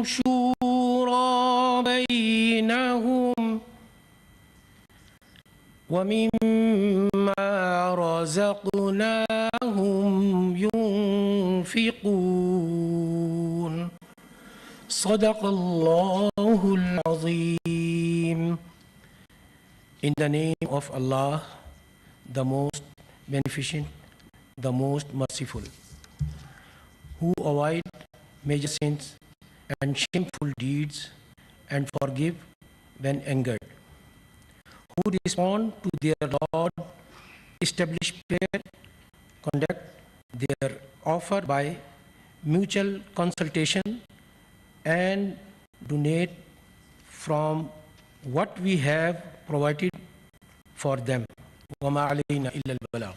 شورى بينهم ومما رزقناهم ينفقون صدق الله العظيم. In the name of Allah, the most beneficent, the most merciful, who avoid major sins and shameful deeds and forgive when angered, who respond to their Lord, establish prayer, conduct their offer by mutual consultation, and donate from what we have provided for them. وَمَا عَلَيْنَا إِلَّا الْبَلَاغُ.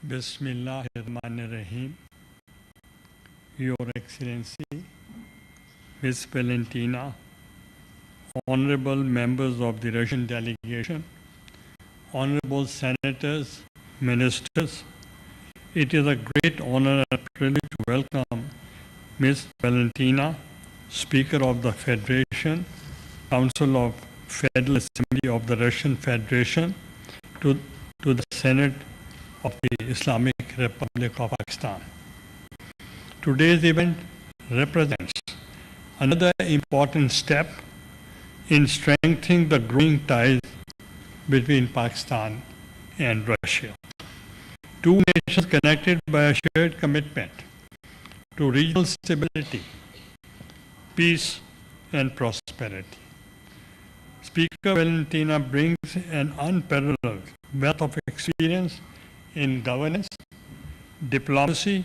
Bismillahirrahmanirrahim. Your Excellency, Miss Valentina, honorable members of the Russian delegation, honorable senators, ministers, it is a great honor and privilege to welcome Miss Valentina, Speaker of the Federation, Council of Federal Assembly of the Russian Federation, to the Senate of the Islamic Republic of Pakistan. Today's event represents another important step in strengthening the growing ties between Pakistan and Russia. Two nations connected by a shared commitment to regional stability, peace, and prosperity. Speaker Valentina brings an unparalleled wealth of experience in governance, diplomacy,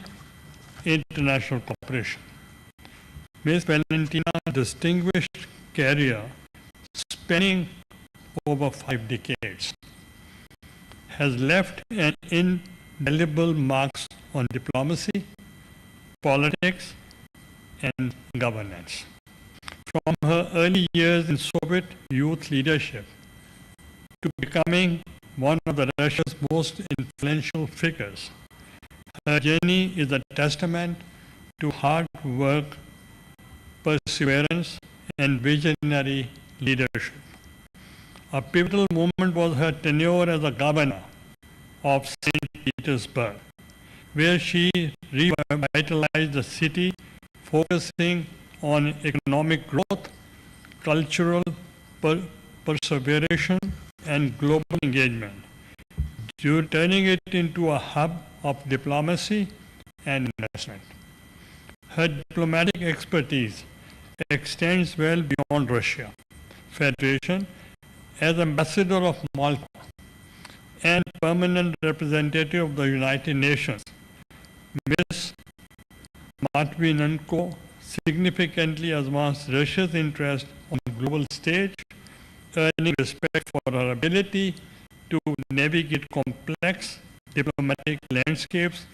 international cooperation. Ms. Valentina's distinguished career spanning over 5 decades has left an indelible marks on diplomacy, politics, and governance. From her early years in Soviet youth leadership to becoming one of Russia's most influential figures, her journey is a testament to hard work, perseverance, and visionary leadership. A pivotal moment was her tenure as a governor of St. Petersburg, where she revitalized the city, focusing on economic growth, cultural perseveration, and global engagement, turning it into a hub of diplomacy and investment. Her diplomatic expertise extends well beyond Russia Federation. As ambassador of Malta and permanent representative of the United Nations, Ms. Matvinenko significantly advanced Russia's interest on the global stage, earning respect for her ability to navigate complex diplomatic landscapes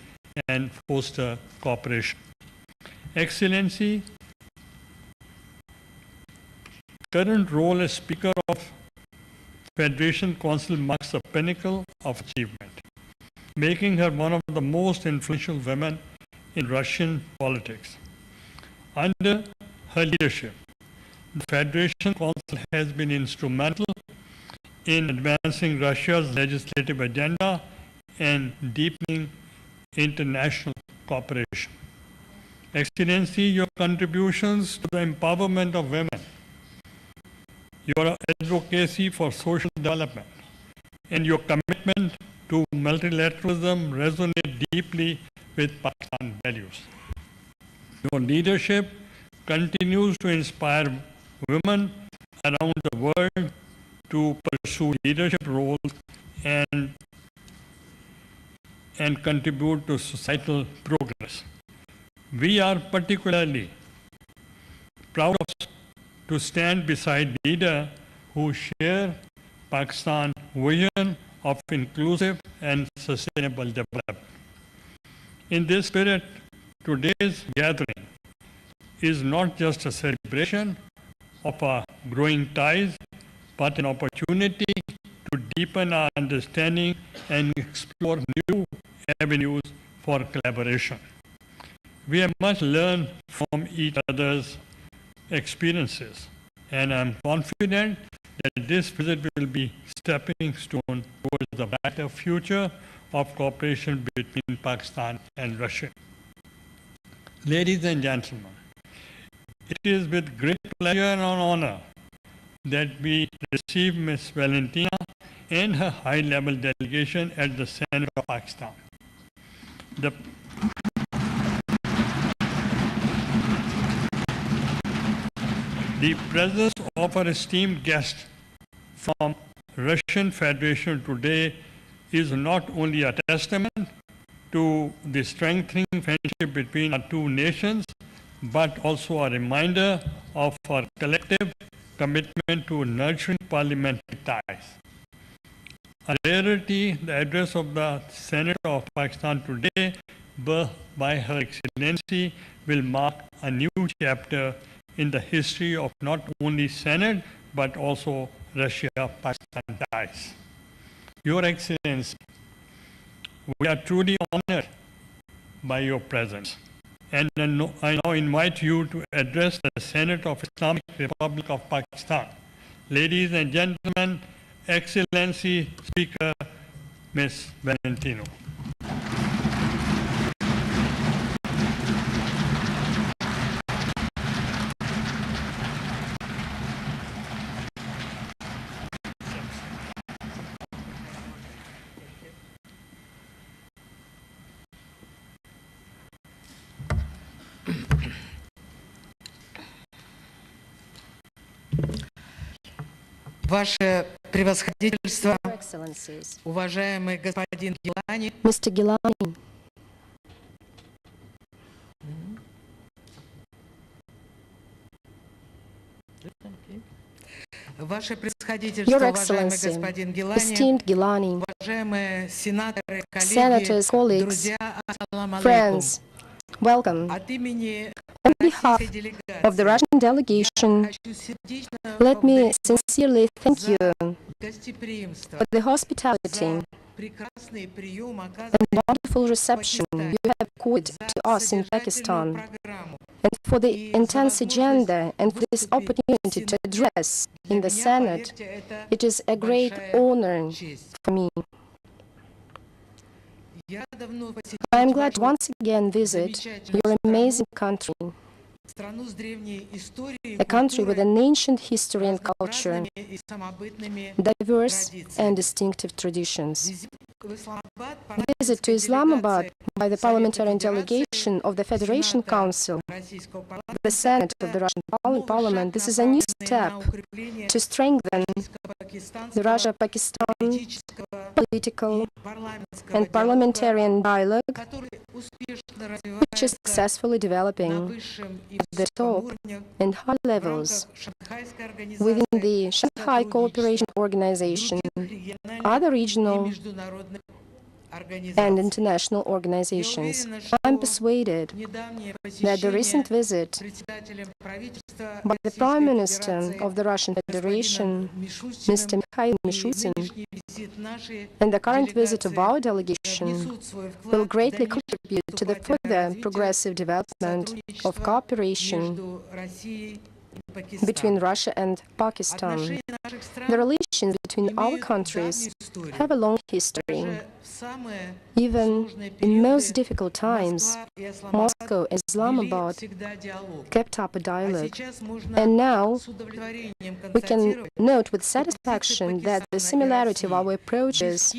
and foster cooperation. Excellency, current role as Speaker of Federation Council marks the pinnacle of achievement, making her one of the most influential women in Russian politics. Under her leadership, the Federation Council has been instrumental in advancing Russia's legislative agenda and deepening international cooperation. Excellency, your contributions to the empowerment of women, your advocacy for social development, and your commitment to multilateralism resonate deeply with Pakistan values. Your leadership continues to inspire women around the world to pursue leadership roles and contribute to societal progress. We are particularly proud to stand beside leaders who share Pakistan's vision of inclusive and sustainable development. In this spirit, today's gathering is not just a celebration of our growing ties, but an opportunity to deepen our understanding and explore new avenues for collaboration. We have much learned from each other's experiences, and I'm confident that this visit will be a stepping stone towards the brighter future of cooperation between Pakistan and Russia. Ladies and gentlemen, it is with great pleasure and honor that we receive Ms. Valentina and her high-level delegation at the Senate of Pakistan. The presence of our esteemed guest from Russian Federation today is not only a testament to the strengthening friendship between our two nations, but also a reminder of our collective commitment to nurturing parliamentary ties. A rarity, the address of the Senate of Pakistan today by Her Excellency will mark a new chapter in the history of not only Senate but also Russia-Pakistan ties. Your Excellency, we are truly honored by your presence, and I now invite you to address the Senate of Islamic Republic of Pakistan. Ladies and gentlemen, Excellency Speaker Ms. Valentino. Ваше превосходительство, уважаемый господин Гилани, Mr. Gilani, Ваше Your превосходительство, уважаемый Excellency, господин Гилани, esteemed Gilani, уважаемые сенаторы, senators, коллеги, colleagues, друзья, ассаламу алейкум. friends, welcome. От имени On behalf российской of the делегации Russian delegation, хочу сердечно let me поблагодарить sincerely thank за you гостеприимство, for the hospitality за прекрасный прием, and оказанный wonderful reception you have accorded to us in Pakistan, and for the intense agenda and for this opportunity to address in the Senate. It is a great honor for me. I am glad to once again visit your amazing country, a country with an ancient history and culture, diverse and distinctive traditions. A visit to Islamabad by the parliamentary delegation of the Federation Council, the Senate of the Russian Parliament, this is a new step to strengthen the Russia-Pakistan political and parliamentarian dialogue, which is successfully developing at the top and high levels within the Shanghai Cooperation Organization, other regional and international organizations. I am persuaded that the recent visit by the Prime Minister of the Russian Federation, Mr. Mikhail Mishustin, and the current visit of our delegation will greatly contribute to the further progressive development of cooperation between Russia and Pakistan. The relations between our countries have a long history. Even in most difficult times, Moscow and Islamabad kept up a dialogue. And now we can note with satisfaction that the similarity of our approaches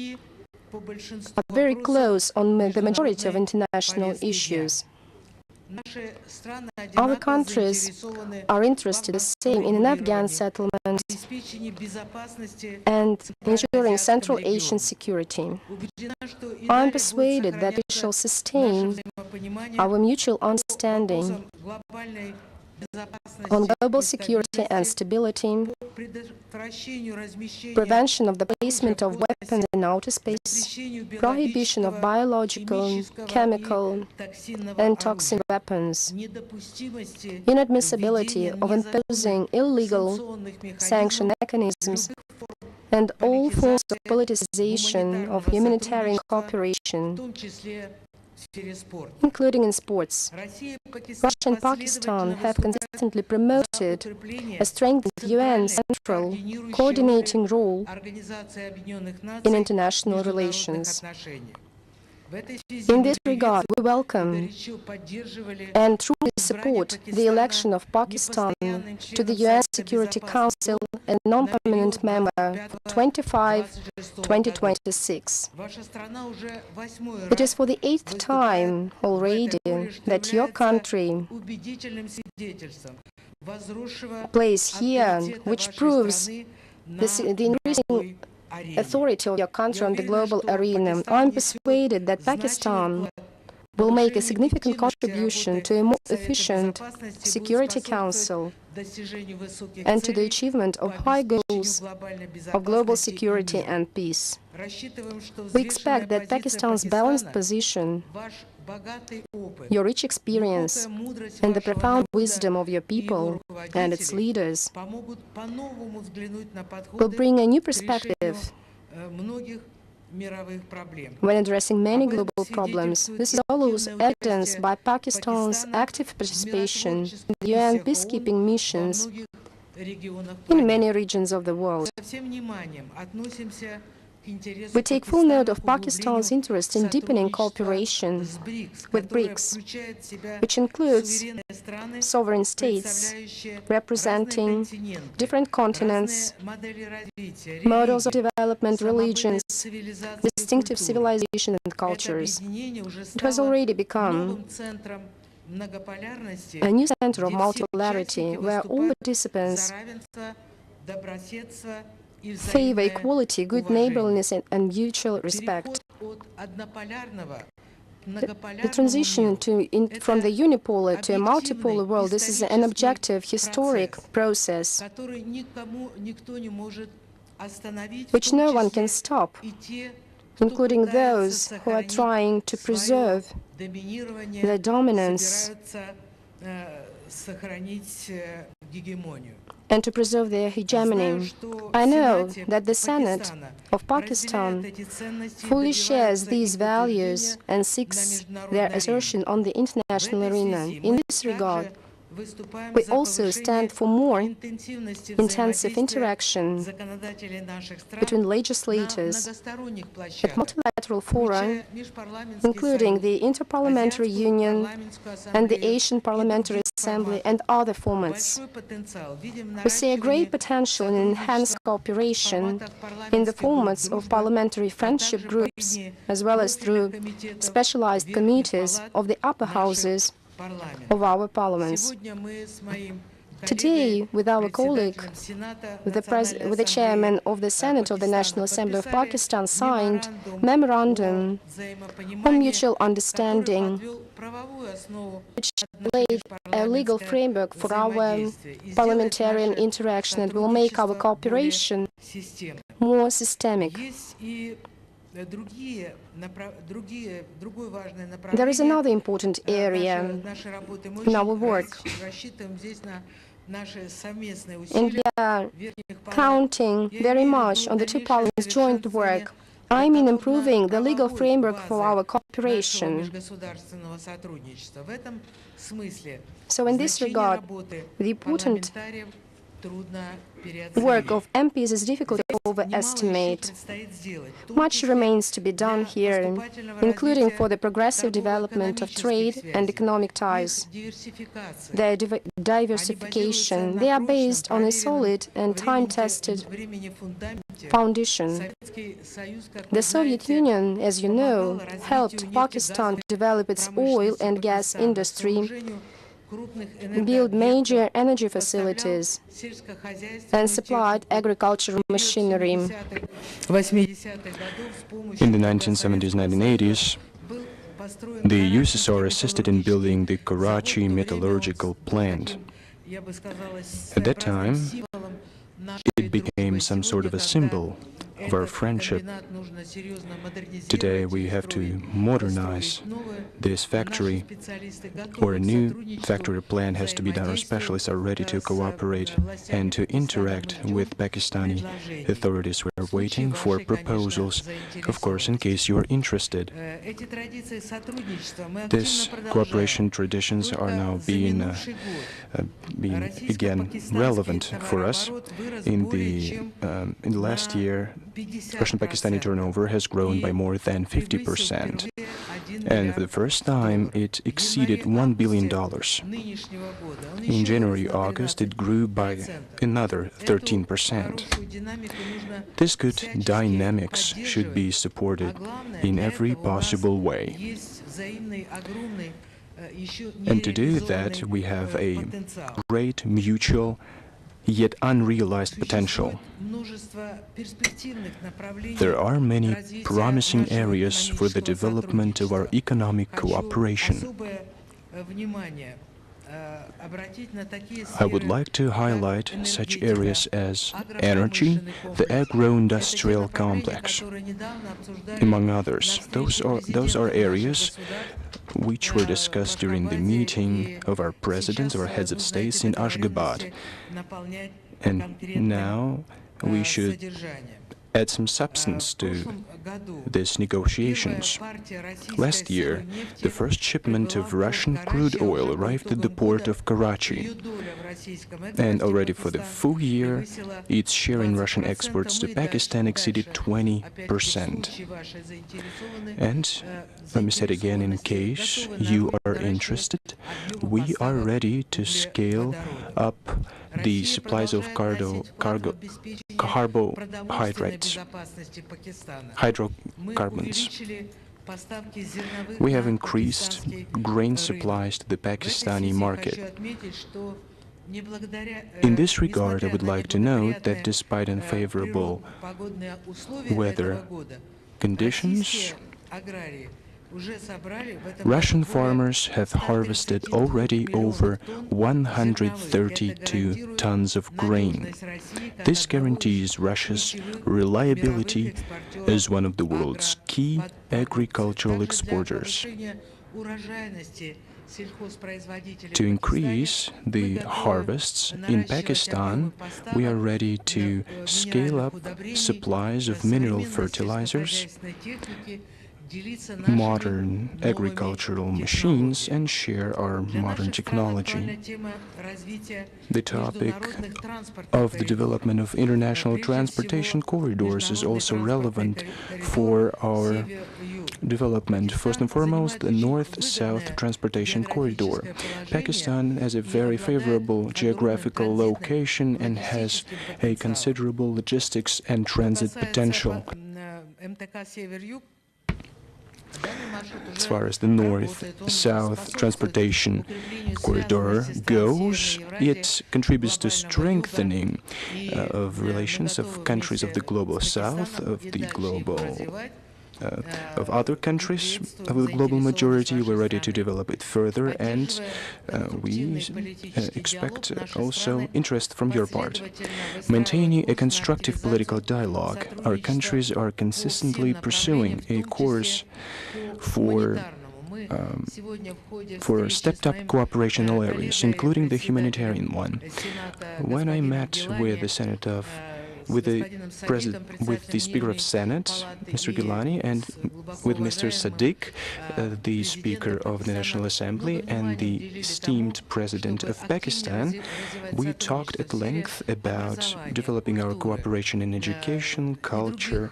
are very close on the majority of international issues. Our countries are interested the same in an Afghan settlement and ensuring Central Asian security. I am persuaded that we shall sustain our mutual understanding on global security and stability, prevention of the placement of weapons and in outer space, prohibition of biological, chemical, and toxin weapons, inadmissibility of imposing illegal sanction mechanisms, and all forms of politicization of humanitarian cooperation, including in sports. Russia and Pakistan have consistently promoted a strengthened UN central coordinating role in international relations. In this regard, we welcome and truly support the election of Pakistan to the UN Security Council as non-permanent member for 2025-2026. It is for the 8th time already that your country plays here, which proves the increasing authority of your country on the global arena. I am persuaded that Pakistan will make a significant contribution to a more efficient Security Council and to the achievement of high goals of global security and peace. We expect that Pakistan's balanced position, your rich experience, and the profound wisdom of your people and its leaders will bring a new perspective when addressing many global problems. This is also evidenced by Pakistan's active participation in the UN peacekeeping missions in many regions of the world. We take full note of Pakistan's interest in deepening cooperation with BRICS, which includes sovereign states representing different continents, models of development, religions, distinctive civilization and cultures. It has already become a new center of multipolarity where all participants favor equality, good neighborliness, and mutual respect. The transition from the unipolar to a multipolar world, this is an objective, historic process which no one can stop, including those who are trying to preserve the dominance and to preserve their hegemony. I know that the Senate of Pakistan fully shares these values and seeks their assertion on the international arena. In this regard, we also stand for more intensive interaction between legislators at multilateral fora, including the Interparliamentary Union and the Asian Parliamentary Assembly and other formats. We see a great potential in enhanced cooperation in the formats of parliamentary friendship groups, as well as through specialized committees of the upper houses of our parliaments. Today, with our colleague, with the chairman of the Senate of the National Assembly of Pakistan, signed memorandum on mutual understanding, which laid a legal framework for our parliamentarian interaction and will make our cooperation more systemic. There is another important area in our work, and we are counting very much on the two parliaments' joint work. I mean improving the legal framework for our cooperation. So in this regard, the important work of MPs is difficult to overestimate. Much remains to be done here, including for the progressive development of trade and economic ties. Their diversification, they are based on a solid and time-tested foundation. The Soviet Union, as you know, helped Pakistan to develop its oil and gas industry, build major energy facilities, and supplied agricultural machinery. In the 1970s, 1980s, the USSR assisted in building the Karachi metallurgical plant. At that time, it became some sort of a symbol of our friendship. Today we have to modernize this factory, or a new factory plan has to be done. Our specialists are ready to cooperate and to interact with Pakistani authorities. We are waiting for proposals, of course, in case you are interested. These cooperation traditions are now being again relevant for us. In the last year, Russian-Pakistani turnover has grown by more than 50%. And for the first time, it exceeded $1 billion. In January-August, it grew by another 13%. This good dynamics should be supported in every possible way. And to do that, we have a great mutual yet unrealized potential. There are many promising areas for the development of our economic cooperation. I would like to highlight such areas as energy, the agro-industrial complex, among others. Those are areas which were discussed during the meeting of our presidents, our heads of states in Ashgabat. And now we should add some substance to these negotiations. Last year, the first shipment of Russian crude oil arrived at the port of Karachi. And already for the full year, its share in Russian exports to Pakistan exceeded 20%. And let me say it again, in case you are interested, we are ready to scale up the supplies of hydrocarbons. We have increased grain supplies to the Pakistani market. In this regard, I would like to note that despite unfavorable weather conditions, Russian farmers have harvested already over 132 tons of grain. This guarantees Russia's reliability as one of the world's key agricultural exporters. To increase the harvests in Pakistan, we are ready to scale up supplies of mineral fertilizers, modern agricultural machines, and share our modern technology. The topic of the development of international transportation corridors is also relevant for our development. First and foremost, the North-South Transportation Corridor. Pakistan has a very favorable geographical location and has a considerable logistics and transit potential. As far as the North-South Transportation Corridor goes, it contributes to strengthening of relations of countries of the Global South, of other countries of the global majority. We're ready to develop it further, and we expect also interest from your part. Maintaining a constructive political dialogue, our countries are consistently pursuing a course for stepped-up cooperation in all areas, including the humanitarian one. When I met with the Speaker of Senate, Mr. Gilani, and with Mr. Sadiq, the Speaker of the National Assembly, and the esteemed President of Pakistan, we talked at length about developing our cooperation in education, culture,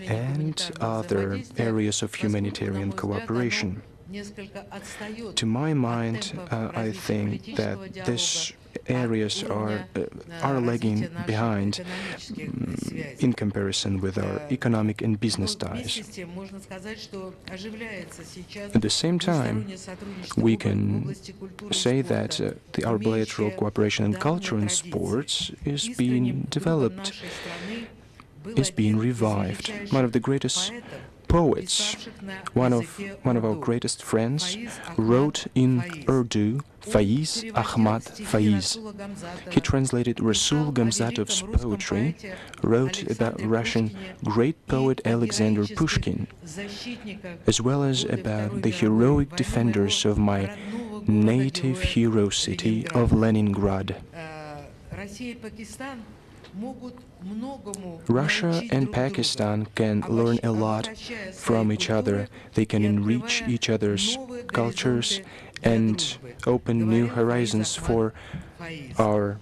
and other areas of humanitarian cooperation. To my mind, I think that these areas are lagging behind in comparison with our economic and business ties. At the same time, we can say that our bilateral cooperation in culture and sports is being developed. is being revived. One of the greatest poets, one of our greatest friends, wrote in Urdu, Faiz Ahmad Faiz. He translated Rasul Gamzatov's poetry, wrote about Russian great poet Alexander Pushkin, as well as about the heroic defenders of my native hero city of Leningrad. Russia and Pakistan can learn a lot from each other. They can enrich each other's cultures and open new horizons for our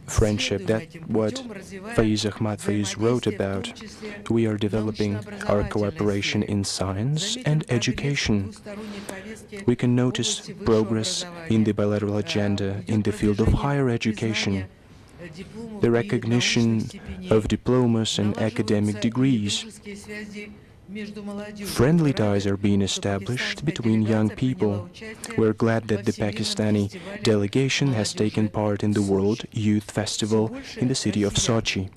friendship. That's what Faiz Ahmad Faiz wrote about. We are developing our cooperation in science and education. We can notice progress in the bilateral agenda in the field of higher education, the recognition of diplomas and academic degrees. Friendly ties are being established between young people. We're glad that the Pakistani delegation has taken part in the World Youth Festival in the city of Sochi.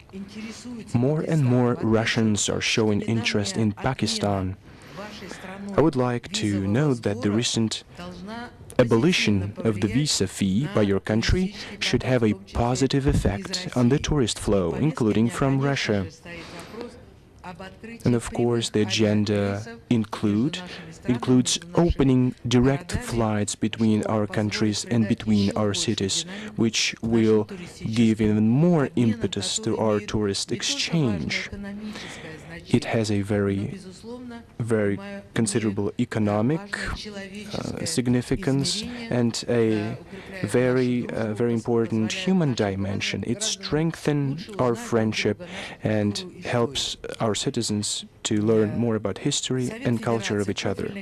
More and more Russians are showing interest in Pakistan. I would like to note that the recent abolition of the visa fee by your country should have a positive effect on the tourist flow, including from Russia. And of course, the agenda includes opening direct flights between our countries and between our cities, which will give even more impetus to our tourist exchange. It has a very considerable economic significance and a very important human dimension. It strengthens our friendship and helps our citizens to learn more about history and culture of each other.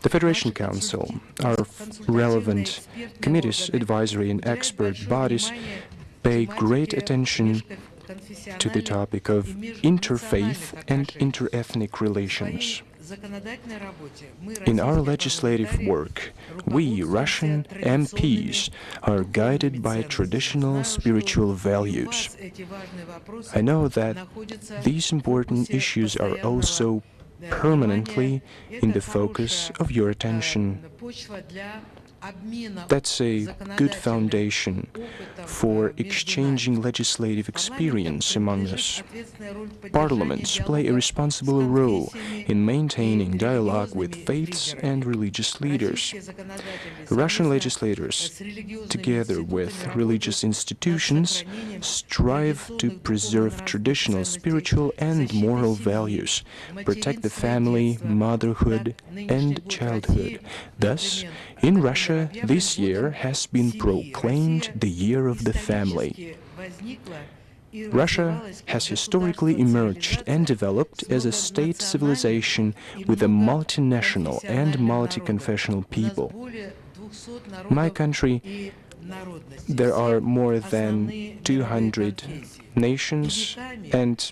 The Federation Council, our relevant committees, advisory and expert bodies pay great attention to the topic of interfaith and interethnic relations. In our legislative work, we, Russian MPs, are guided by traditional spiritual values. I know that these important issues are also permanently in the focus of your attention. That's a good foundation for exchanging legislative experience among us. Parliaments play a responsible role in maintaining dialogue with faiths and religious leaders. Russian legislators, together with religious institutions, strive to preserve traditional spiritual and moral values, protect the family, motherhood, and childhood. Thus, in Russia, this year has been proclaimed the Year of the Family. Russia has historically emerged and developed as a state civilization with a multinational and multi-confessional people. My country, there are more than 200 nations and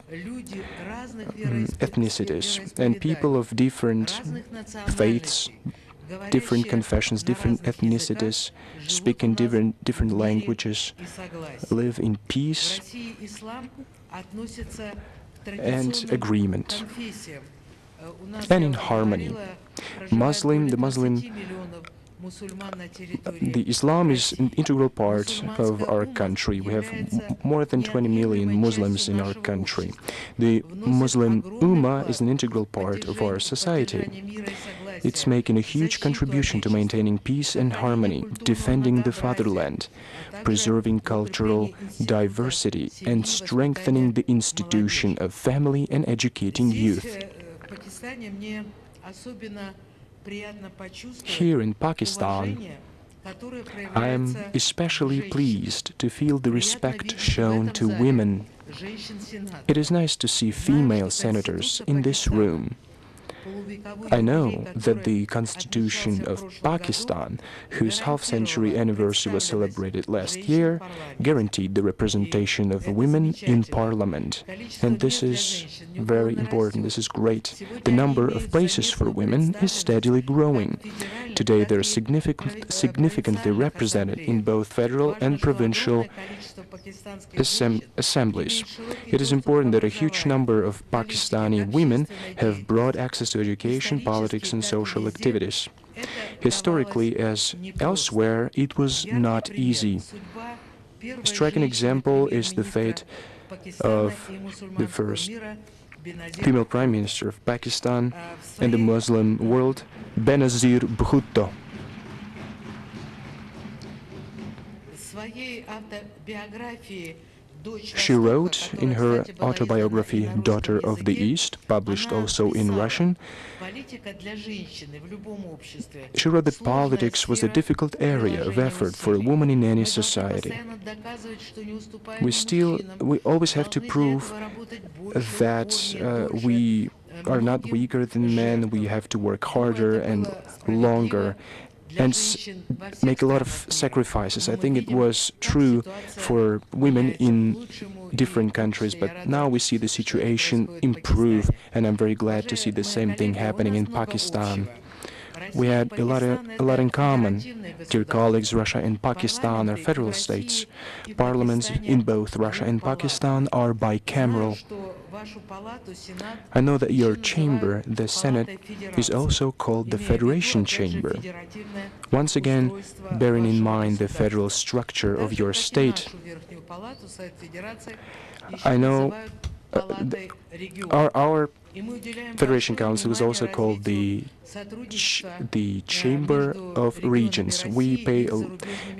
ethnicities, and people of different faiths, different confessions, different ethnicities, speak in different languages, live in peace and agreement, and in harmony. The Islam is an integral part of our country. We have more than 20 million Muslims in our country. The Muslim Ummah is an integral part of our society. It's making a huge contribution to maintaining peace and harmony, defending the fatherland, preserving cultural diversity, and strengthening the institution of family and educating youth. Here in Pakistan, I am especially pleased to feel the respect shown to women. It is nice to see female senators in this room. I know that the Constitution of Pakistan, whose half-century anniversary was celebrated last year, guaranteed the representation of women in parliament. And this is very important, this is great. The number of places for women is steadily growing. Today they are significantly represented in both federal and provincial assemblies. It is important that a huge number of Pakistani women have broad access to education, politics and social activities. Historically, as elsewhere, it was not easy. A striking example is the fate of the first female Prime Minister of Pakistan and the Muslim world, Benazir Bhutto. She wrote in her autobiography Daughter of the East, published also in Russian, she wrote that politics was a difficult area of effort for a woman in any society. We always have to prove that we are not weaker than men, we have to work harder and longer and make a lot of sacrifices. I think it was true for women in different countries, but now we see the situation improve, and I'm very glad to see the same thing happening in Pakistan. We had a lot in common. Dear colleagues, Russia and Pakistan are federal states. Parliaments in both Russia and Pakistan are bicameral. I know that your chamber, the Senate, is also called the Federation Chamber. Once again, bearing in mind the federal structure of your state, I know our Federation Council is also called the Chamber of Regions. We pay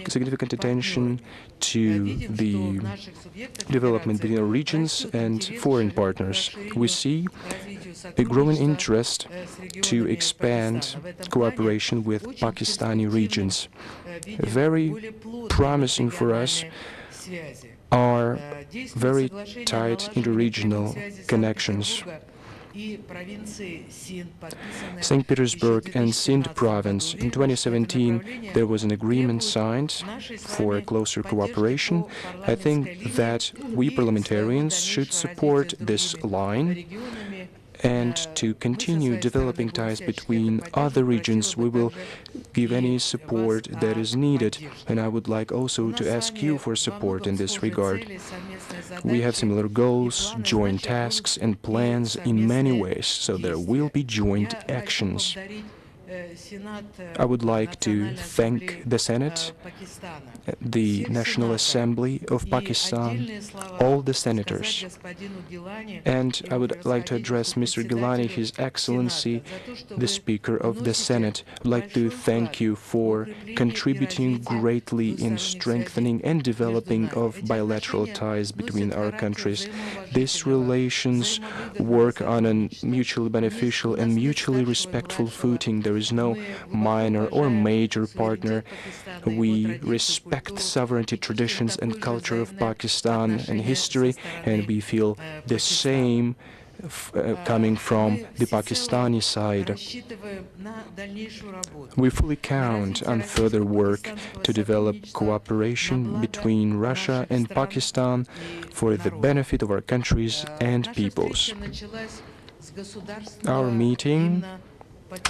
significant attention to the development between our regions and foreign partners. We see a growing interest to expand cooperation with Pakistani regions. Very promising for us are very tight interregional connections. St. Petersburg and Sindh province. In 2017, there was an agreement signed for closer cooperation. I think that we parliamentarians should support this line, and to continue developing ties between other regions. We will give any support that is needed, and I would like also to ask you for support in this regard. We have similar goals, joint tasks and plans in many ways, so there will be joint actions. I would like to thank the Senate, the National Assembly of Pakistan, all the senators. And I would like to address Mr. Gilani, His Excellency, the Speaker of the Senate. I would like to thank you for contributing greatly in strengthening and developing of bilateral ties between our countries. These relations work on a mutually beneficial and mutually respectful footing. There is no minor or major partner. We respect sovereignty, traditions and culture of Pakistan and history, and we feel the same coming from the Pakistani side. We fully count on further work to develop cooperation between Russia and Pakistan for the benefit of our countries and peoples. Our meeting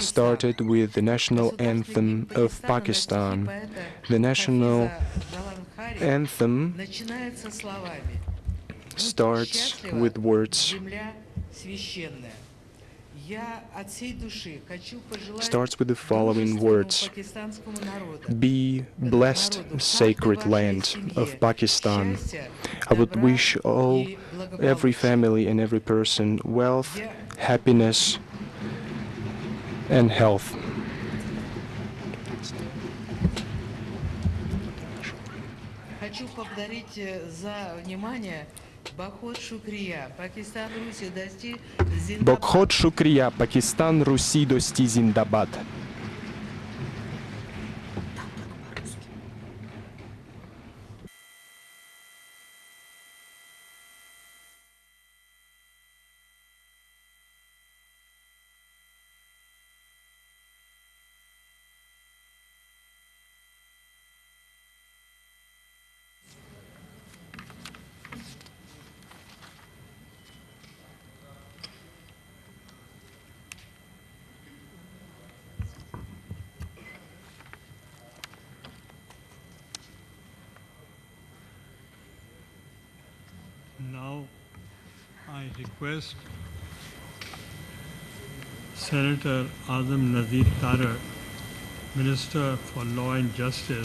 started with the national anthem of Pakistan. The national anthem starts with words with the following words: "Be blessed, sacred land of Pakistan." I would wish every family and every person wealth, happiness, and health. Бохот шукрия, Пакистан Руси дости зиндабад. request Senator Azam Nazir Tarar, Minister for Law and Justice,